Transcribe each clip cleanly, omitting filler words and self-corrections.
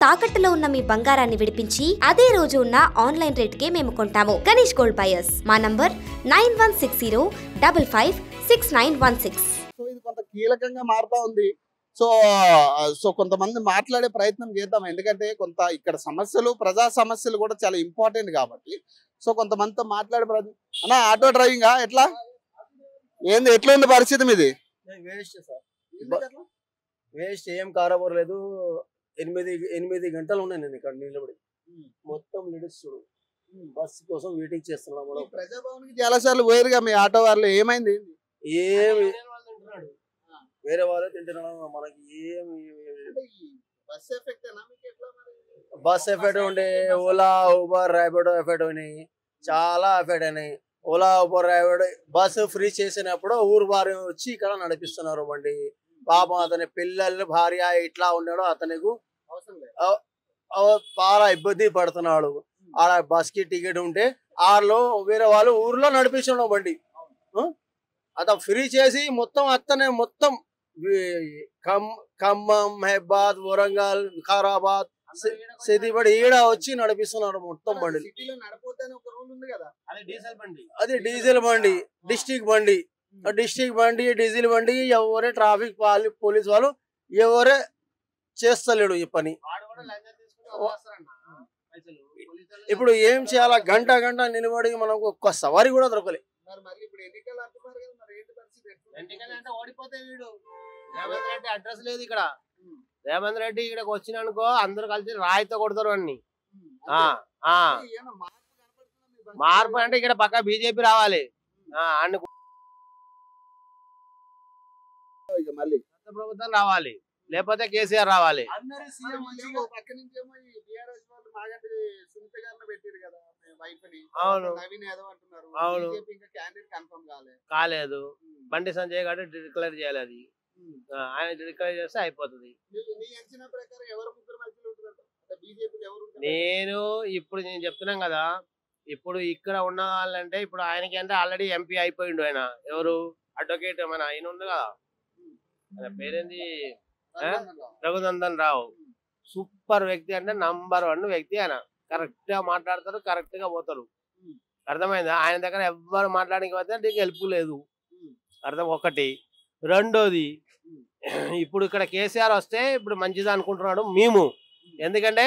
తాకట్టులో ఉన్న మీ బంగారాన్ని విడిపించి అదే రోజు ఉన్న ఆన్లైన్ రేటుకే మేము కొంటాము. Ganesh gold buyers. మా నంబర్ 9160556916. సో ఇది కొంత కీలకంగా మారుతా ఉంది. సో కొంతమంది మాట్లాడే ప్రయత్నం చేద్దాం. ఎందుకంటే కొంత ఇక్కడ సమస్యలు, ప్రజా సమస్యలు కూడా చాలా ఇంపార్టెంట్ కాబట్టి సో కొంతమందితో మాట్లాడే ప్రయత్నం. అన్నా ఆటో డ్రైవింగా ఎట్లా ఎట్లా ఉంది పరిస్థితి మీది? వేస్ట్ సార్, వేస్ట్ ఏం కారబోర్ లేదు. 8 గంటలు ఉన్నాయి నేను ఇక్కడ నిలబడి. మొత్తం లేడీస్ చూడు బస్ కోసం వెయిటింగ్ చేస్తున్నాం. ప్రజాభవన్కి చాలా సార్లు పోయారుగా మీ ఆటో వాళ్ళు, ఏమైంది? ఏమి వేరే వాళ్ళే తింటున్నాడు. మనకి ఏమి బస్ ఎఫెక్ట్ ఉండే, ఓలా ఊబర్ ర్యాపిడో ఎఫెక్ట్ అయినాయి, చాలా ఎఫెక్ట్ అయినాయి. Ola Uber Rapido bus free చేసినప్పుడు ఊరు వారి వచ్చి ఇక్కడ నడిపిస్తున్నారు బండి. పాపం అతని పిల్లలు భార్య ఇట్లా ఉన్నాడు, అతనికి చాలా ఇబ్బంది పడుతున్నాడు. ఆడ బస్ కి టికెట్ ఉంటే ఆడలో వేరే వాళ్ళు ఊర్లో నడిపిస్తున్నాడు బండి. అతను ఫ్రీ చేసి మొత్తం అతనే మొత్తం ఖమ్మం, మహబాద్, వరంగల్, వికారాబాద్, సిద్దిపేట ఈడ వచ్చి నడిపిస్తున్నాడు మొత్తం బండి. అది డీజిల్ బండి, డిస్ట్రిక్ట్ బండి, డీజిల్ బండి. ఎవరే ట్రాఫిక్ పోలీస్ వాళ్ళు ఎవరే చేస్తలేడు ఈ పని. ఇప్పుడు ఏం చేయాలా? గంట నిలబడి మనకు ఒక్క సవారి కూడా దొరకలే. ఓడిపోతే వీడు రేవంత్ రెడ్డి అడ్రస్ లేదు ఇక్కడ. రేవంత్ రెడ్డి ఇక్కడికి వచ్చిననుకో అందరు కలిసి రాయితో కొడతారు అన్ని. మార్పు అంటే ఇక్కడ పక్క బీజేపీ రావాలి, అన్ని ప్రభుత్వం రావాలి, లేకపోతే కేసీఆర్ రావాలి. అవును కాలేదు. బండి సంజయ్ గారు డిక్లేర్ చేయాలి, అది ఆయన డిక్లేర్ చేస్తే అయిపోతుంది. నేను చెప్తున్నాం కదా, ఇప్పుడు ఇక్కడ ఉన్న వాళ్ళంటే ఇప్పుడు ఆయనకి అంటే ఆల్రెడీ ఎంపీ అయిపోయిండు. ఆయన ఎవరు? అడ్వకేట్ మన ఆయన ఉంది కదా, ఆయన పేరేంది, రఘునందన్ రావు. సూపర్ వ్యక్తి, అంటే #1 వ్యక్తి ఆయన. కరెక్ట్ గా మాట్లాడతారు, కరెక్ట్ గా పోతారు. అర్థమైందా? ఆయన దగ్గర ఎవ్వరు మాట్లాడడానికి పోతే నీకు హెల్ప్ లేదు. అర్థం ఒకటి. రెండోది, ఇప్పుడు ఇక్కడ కేసీఆర్ వస్తే ఇప్పుడు మంచిది అనుకుంటున్నాడు మేము. ఎందుకంటే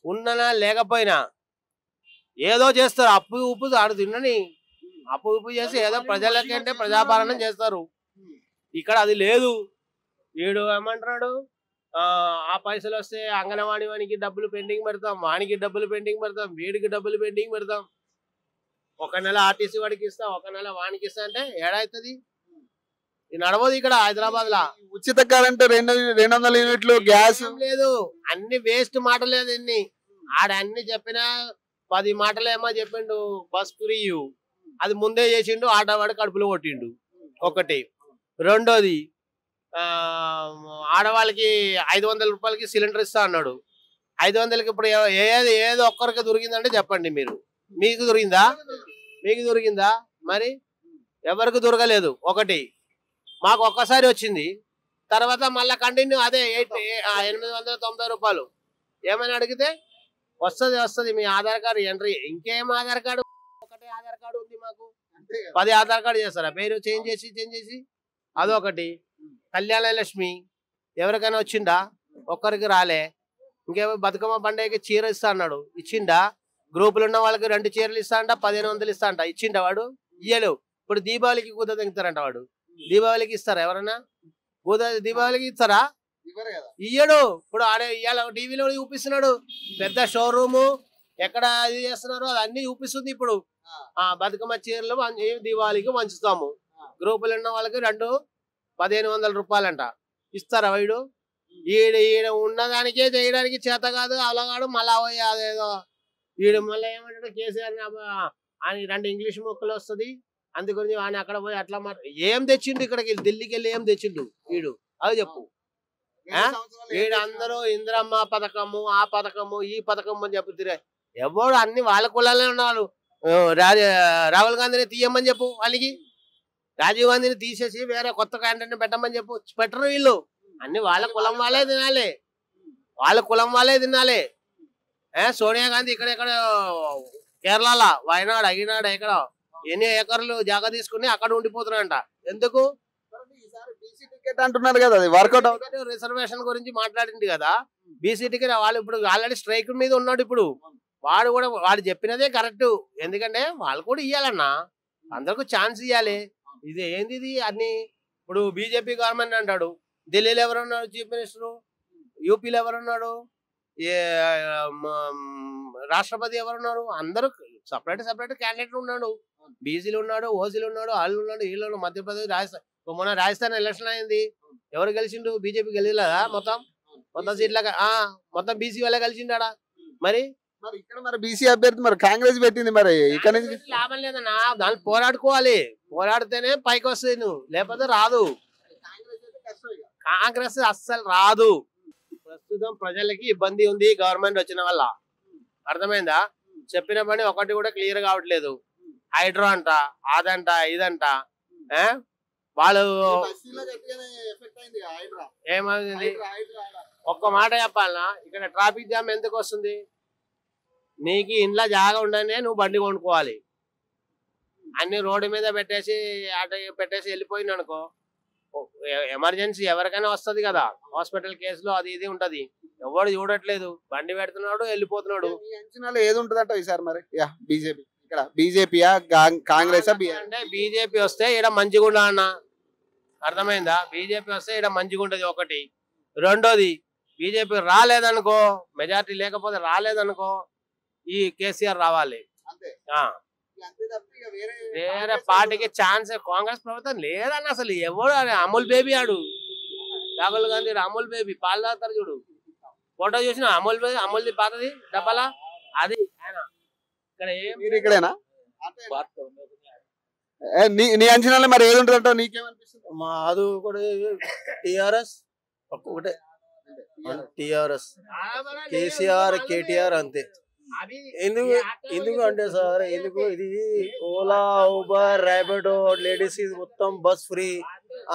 ఉన్ననా లేకపోయినా ఏదో చేస్తారు. అప్పు ఉప్పు ఆడు తిన్నని అప్పు ఉప్పు చేసి ఏదో ప్రజలకి అంటే ప్రజాపాలన చేస్తారు. ఇక్కడ అది లేదు. వీడు ఏమంటున్నాడు, ఆ పైసలు వస్తే అంగన్వాడీ వానికి డబ్బులు పెండింగ్ పెడతాం, వానికి డబ్బులు పెండింగ్ పెడతాం, వీడికి డబ్బులు పెండింగ్ పెడతాం. ఒక నెల ఆర్టీసీ వాడికి ఇస్తా, ఒక నెల వానికి ఇస్తా అంటే ఏడవుతుంది? నడవదు ఇక్కడ హైదరాబాద్ లా. ఉచిత కరెంట్ 200 యూనిట్లు, గ్యాస్ లేదు. అన్ని వేస్ట్ మాటలు లేదు. ఆడ అన్ని చెప్పినా 10 మాటలేమో చెప్పిండు. బస్ ఫ్రీ అది ముందే చేసిండు, ఆటో వాడు కడుపులో కొట్టిండు. ఒకటి. రెండోది, ఆడవాళ్ళకి 500 రూపాయలకి సిలిండర్ ఇస్తా అన్నాడు. 500కి ఇప్పుడు ఏదో ఒక్కరికి దొరికిందంటే చెప్పండి మీరు. మీకు దొరికిందా? మరి ఎవరికి దొరకలేదు. ఒకటి. మాకు ఒక్కసారి వచ్చింది, తర్వాత మళ్ళీ కంటిన్యూ అదే 890 రూపాయలు. ఏమైనా అడిగితే వస్తుంది మీ ఆధార్ కార్డు ఎంట్రీ. ఇంకేం ఆధార్ కార్డు? ఒకటే ఆధార్ కార్డు ఉంది మాకు. 10 ఆధార్ కార్డు చేస్తారా పేరు చేంజ్ చేసి? అదొకటి. కళ్యాణ లక్ష్మి ఎవరికైనా వచ్చిందా? ఒక్కరికి రాలే. ఇంకేమో బతుకమ్మ పండుగకి చీర ఇస్తా అన్నాడు, ఇచ్చిండా? గ్రూపులు ఉన్న వాళ్ళకి 2 చీరలు ఇస్తా అంట, 1500 ఇస్తా అంట, ఇచ్చిండా వాడు? ఇయ్యలేవు. ఇప్పుడు దీపావళికి కూత తెగుతారంట వాడు. దీపావళికి ఇస్తారా ఎవరన్నా? దీపావళికి ఇస్తారా? ఇయ్యడు. ఇప్పుడు ఆడే ఇవాళ టీవీలో చూపిస్తున్నాడు, పెద్ద షోరూము ఎక్కడ ఇది చేస్తున్నారు అది అన్ని చూపిస్తుంది. ఇప్పుడు బతుకమ్మ చీరలు దీపావళికి పంచుతాము, గ్రూపులు ఉన్న వాళ్ళకి 1500 రూపాయలంట. ఇస్తారా వీడు? ఈడ ఉన్నదానికే చేయడానికి చేత కాదు అలాగాడు. మళ్ళా అదేదో వీడు మళ్ళీ ఏమంటాడు, కేసీఆర్ ఆయన 2 ఇంగ్లీష్ ముక్కలు వస్తుంది, అందుగురించి ఆయన అక్కడ పోయి అట్లా ఏం తెచ్చిండు ఇక్కడికి? ఢిల్లీకి వెళ్ళి ఏం తెచ్చిండు వీడు? అది చెప్పు. వీడు అందరూ ఇందిరమ్మ పథకము, ఆ పథకము, ఈ పథకము అని చెప్తురే. ఎవడు అన్ని వాళ్ళ కులాలే ఉన్నారు. రాహుల్ గాంధీని తీయమని చెప్పు వాళ్ళకి. రాజీవ్ గాంధీని తీసేసి వేరే కొత్త క్యాండిడేట్ పెట్టమని చెప్పు. పెట్టరు వీళ్ళు. అన్ని వాళ్ళ కులం వాళ్ళే తినాలి. వాళ్ళ కులం వాళ్ళే తినాలి. సోనియా గాంధీ ఇక్కడ కేరళ వయనాడు అయినాడు ఎక్కడ ఎన్ని ఏకర్లు జాగా తీసుకుని అక్కడ ఉండిపోతున్నారంట. ఎందుకు? బీసీ టికెట్ అంటున్నారు కదా, అది వర్కౌట్ అవుతుంది. రిజర్వేషన్ గురించి మాట్లాడింది కదా, బీసీ టికెట్. వాళ్ళు ఇప్పుడు ఆల్రెడీ స్ట్రైక్ మీద ఉన్నాడు. ఇప్పుడు వాడు చెప్పినదే కరెక్ట్. ఎందుకంటే వాళ్ళు కూడా ఇవ్వాలన్నా, అందరికి ఛాన్స్ ఇవ్వాలి. ఇది ఏంది ఇది అన్ని? ఇప్పుడు బీజేపీ గవర్నమెంట్ అంటాడు, ఢిల్లీలో ఎవరున్నాడు చీఫ్ మినిస్టర్, యూపీలో ఎవరున్నాడు, రాష్ట్రపతి ఎవరున్నారు, అందరూ సపరేట్ క్యాండిడేట్ ఉన్నాడు. బీసీలు ఉన్నాడు, ఓసీలు ఉన్నాడు, వాళ్ళు ఉన్నాడు, వీళ్ళు ఉన్నాడు. మధ్యప్రదేశ్, రాజస్థాన్, మొన్న రాజస్థాన్ ఎలక్షన్ అయింది, ఎవరు గెలిచిండు? బీజేపీ గెలిచలేదా? మొత్తం సీట్ల మొత్తం బీసీ వాళ్ళే గెలిచిండా. మరి ఇక్కడ మరి బీసీ అభ్యర్థి మరి కాంగ్రెస్ పెట్టింది, మరి ఇక్కడ నుంచి లాభం లేదన్నా. దాన్ని పోరాడుకోవాలి, పోరాడితేనే పైకి వస్తుంది. నువ్వు లేకపోతే రాదు. కాంగ్రెస్ అస్సలు రాదు. ప్రస్తుతం ప్రజలకి ఇబ్బంది ఉంది గవర్నమెంట్ వచ్చిన వల్ల. అర్థమైందా? చెప్పిన పని ఒకటి కూడా క్లియర్ కావట్లేదు. హైడ్రో అంట, అదంట, ఇదంట. వాళ్ళు ఏమైంది? ఒక్క మాట చెప్పాలనా, ఇక్కడ ట్రాఫిక్ జామ్ ఎందుకు వస్తుంది? నీకు ఇంట్లో జాగా ఉండనే నువ్వు బండి కొనుక్కోవాలి. అన్ని రోడ్డు మీద పెట్టేసి వెళ్ళిపోయింది అనుకో, ఎమర్జెన్సీ ఎవరికైనా వస్తుంది కదా, హాస్పిటల్ కేసులో అది ఇది ఉంటది. ఎవడు చూడట్లేదు, బండి పెడుతున్నాడు, వెళ్ళిపోతున్నాడు. అంచనాలు ఏది ఉంటదంట ఈసారి మరి? బీజేపీ ఇక్కడ బీజేపీయా కాంగ్రెస్? అంటే బీజేపీ వస్తే ఇక్కడ మంచిగుండా అన్న. అర్థమైందా? బీజేపీ వస్తే ఇక్కడ మంచిగుంటది ఒకటి. రెండోది, బీజేపీ రాలేదనుకో, మెజార్టీ లేకపోతే రాలేదనుకో, ఈ కేసీఆర్ రావాలి. వేరే పార్టీకి ఛాన్స్ కాంగ్రెస్ ప్రభుత్వం లేదన్న. అసలు ఎవడు? అమూల్ బేబీ ఆడు, రాహుల్ గాంధీ అమూల్ బేబీ పాలు తాగుతారు చూడు. ఫోటో చూసిన అమూల్ బేబీ, అమూల్ది పాతది డబ్బాలా, అది ఆయన. ఇక్కడ ఇక్కడేనా? నీ అంచనాలు మరి ఏది ఉంటుందంట? నీకేమనిపిస్తుంది? మా అది కూడా టిఆర్ఎస్ ఒకటే, టిఆర్ఎస్, కేసీఆర్, కేటీఆర్ అంతే. ఎందుకు అంటే సార్, ఎందుకు ఇది ఓలా, ఊబర్, ర్యాపిడో, లేడీస్ మొత్తం బస్ ఫ్రీ.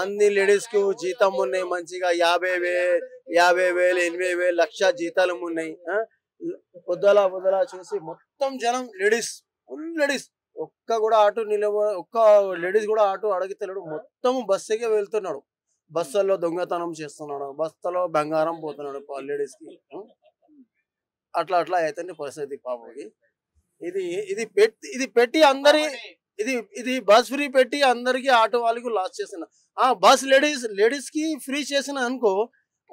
అన్ని లేడీస్ కు జీతం ఉన్నాయి మంచిగా, 50,000, 80,000, లక్ష జీతాలు ఉన్నాయి. పొద్దుల చూసి మొత్తం జనం లేడీస్, ఫుల్ లేడీస్. ఒక్క లేడీస్ కూడా ఆటో అడిగితలేడు. మొత్తం బస్సుకే వెళ్తున్నాడు. బస్సుల్లో దొంగతనం చేస్తున్నాడు, బస్సులో బంగారం పోతున్నాడు లేడీస్ కి. అట్లా అయితేనే పరిస్థితి పాపకి. ఇది పెట్టి అందరి ఇది బస్ ఫ్రీ పెట్టి అందరికి ఆటో వాళ్ళకి లాస్ చేస్తున్నా. బస్ లేడీస్ కి ఫ్రీ చేసిన అనుకో,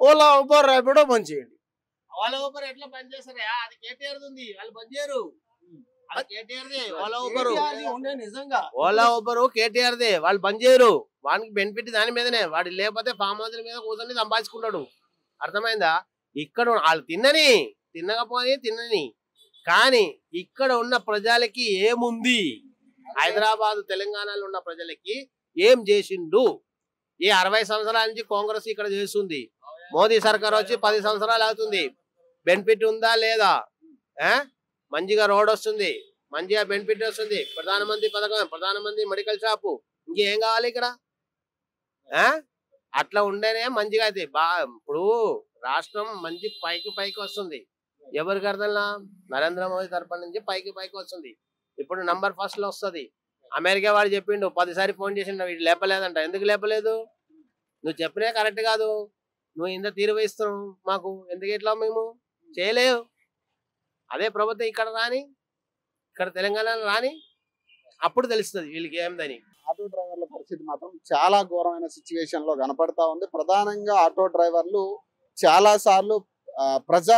ఓలా, ఊబర్, ర్యాపిడో బంద్ చేయండి. ఓలా ఊబర్ ఎట్లా బంద్ చేస్తారా? అది కేటీఆర్ ఉంది, వాళ్ళు బంద్ చేయరు. ఓలా ఊబర్ కేటీఆర్ దే, వాళ్ళు బంద్ చేయరు. వానికి బెనిఫిట్ దాని మీదనే. వాడు లేకపోతే ఫామ్ హౌస్ మీద కూర్చొని సంపాదించుకుంటాడు. అర్థమైందా? ఇక్కడ వాళ్ళు తినని కానీ ఇక్కడ ఉన్న ప్రజలకి ఏముంది? హైదరాబాద్, తెలంగాణలో ఉన్న ప్రజలకి ఏం చేసిండు? ఈ 60 సంవత్సరాల నుంచి కాంగ్రెస్ ఇక్కడ చేస్తుంది. మోదీ సర్కార్ వచ్చి 10 సంవత్సరాలు అవుతుంది. బెనిఫిట్ ఉందా లేదా? మంచిగా రోడ్ వస్తుంది, మంచిగా బెనిఫిట్ వస్తుంది, ప్రధానమంత్రి పథకం, ప్రధానమంత్రి మెడికల్ షాపు, ఇంకేం కావాలి ఇక్కడ? అట్లా ఉండేనే మంచిగా అయితే ఇప్పుడు రాష్ట్రం మంచి పైకి వస్తుంది. ఎవరికి అర్థంలా? నరేంద్ర మోదీ తరఫు నుంచి పైకి వస్తుంది. ఇప్పుడు నంబర్ 1 లో వస్తుంది. అమెరికా వాడు చెప్పిండు, 10 సారి ఫోన్ చేసిండు, వీడు లేపలేదంట. ఎందుకు లేపలేదు? నువ్వు చెప్పినే కరెక్ట్ కాదు, నువ్వు ఇంత తీరువేస్తున్నావు మాకు, ఎందుకు ఇట్లా మేము చేయలేవు. అదే ప్రభుత్వం ఇక్కడ తెలంగాణలో రాని, అప్పుడు తెలుస్తుంది వీళ్ళకి ఏందని. ఆటో డ్రైవర్ల పరిస్థితి మాత్రం చాలా ఘోరమైన సిచ్యువేషన్ లో కనపడతా ఉంది. ప్రధానంగా ఆటో డ్రైవర్లు చాలా సార్లు ప్రజా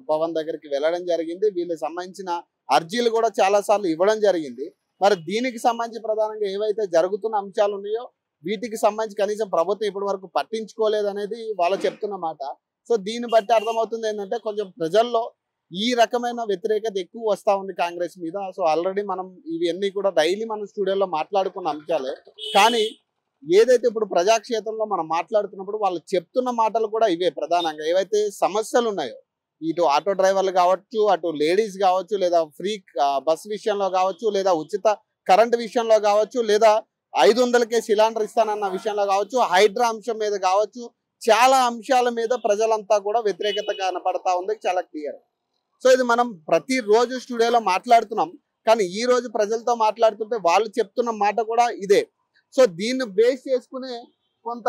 భవన్ దగ్గరికి వెళ్ళడం జరిగింది. వీళ్ళకి సంబంధించిన అర్జీలు కూడా చాలా సార్లు ఇవ్వడం జరిగింది. మరి దీనికి సంబంధించి ప్రధానంగా ఏవైతే జరుగుతున్న అంశాలు ఉన్నాయో వీటికి సంబంధించి కనీసం ప్రభుత్వం ఇప్పటి వరకు పట్టించుకోలేదు అనేది వాళ్ళు చెప్తున్న మాట. సో దీన్ని బట్టి అర్థమవుతుంది ఏంటంటే కొంచెం ప్రజల్లో ఈ రకమైన వ్యతిరేకత ఎక్కువ వస్తా ఉంది కాంగ్రెస్ మీద. సో ఆల్రెడీ మనం ఇవన్నీ కూడా డైలీ మనం స్టూడియోలో మాట్లాడుకున్న అంశాలే. కానీ ఏదైతే ఇప్పుడు ప్రజాక్షేత్రంలో మనం మాట్లాడుతున్నప్పుడు వాళ్ళు చెప్తున్న మాటలు కూడా ఇవే. ప్రధానంగా ఏవైతే సమస్యలు ఉన్నాయో, ఇటు ఆటో డ్రైవర్లు కావచ్చు, అటు లేడీస్ కావచ్చు, లేదా ఫ్రీ బస్ విషయంలో కావచ్చు, లేదా ఉచిత కరెంట్ విషయంలో కావచ్చు, లేదా 500కే సిలిండర్ ఇస్తానన్న విషయంలో కావచ్చు, హైడ్రా అంశం మీద కావచ్చు, చాలా అంశాల మీద ప్రజలంతా కూడా వ్యతిరేకత కనపడతా ఉంది, చాలా క్లియర్. సో ఇది మనం ప్రతిరోజు స్టూడియోలో మాట్లాడుతున్నాం, కానీ ఈ రోజు ప్రజలతో మాట్లాడుతుంటే వాళ్ళు చెప్తున్న మాట కూడా ఇదే. సో దీన్ని బేస్ చేసుకునే కొంత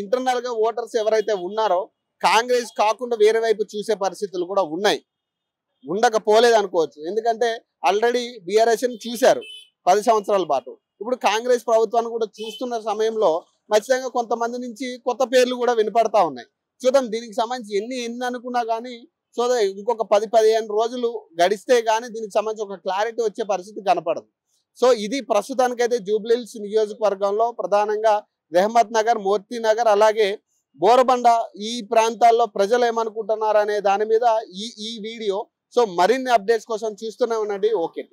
ఇంటర్నల్ గా ఓటర్స్ ఎవరైతే ఉన్నారో కాంగ్రెస్ కాకుండా వేరే వైపు చూసే పరిస్థితులు కూడా ఉన్నాయి, ఉండకపోలేదు అనుకోవచ్చు. ఎందుకంటే ఆల్రెడీ బీఆర్ఎస్ చూశారు 10 సంవత్సరాల పాటు. ఇప్పుడు కాంగ్రెస్ ప్రభుత్వాన్ని కూడా చూస్తున్న సమయంలో ఖచ్చితంగా కొంతమంది నుంచి కొత్త పేర్లు కూడా వినపడతా ఉన్నాయి. చూద్దాం దీనికి సంబంధించి ఎన్ని అనుకున్నా కానీ సో ఇంకొక 10-15 రోజులు గడిస్తే కానీ దీనికి సంబంధించి ఒక క్లారిటీ వచ్చే పరిస్థితి కనపడదు. సో ఇది ప్రస్తుతానికైతే జూబ్లీహిల్స్ నియోజకవర్గంలో ప్రధానంగా రెహమత్ నగర్, మోతీ నగర్, అలాగే బోరబండ ఈ ప్రాంతాల్లో ప్రజలు ఏమనుకుంటున్నారు అనే దాని మీద ఈ వీడియో. సో మరిన్ని అప్డేట్స్ కోసం చూస్తూనే ఉండండి. ఓకే.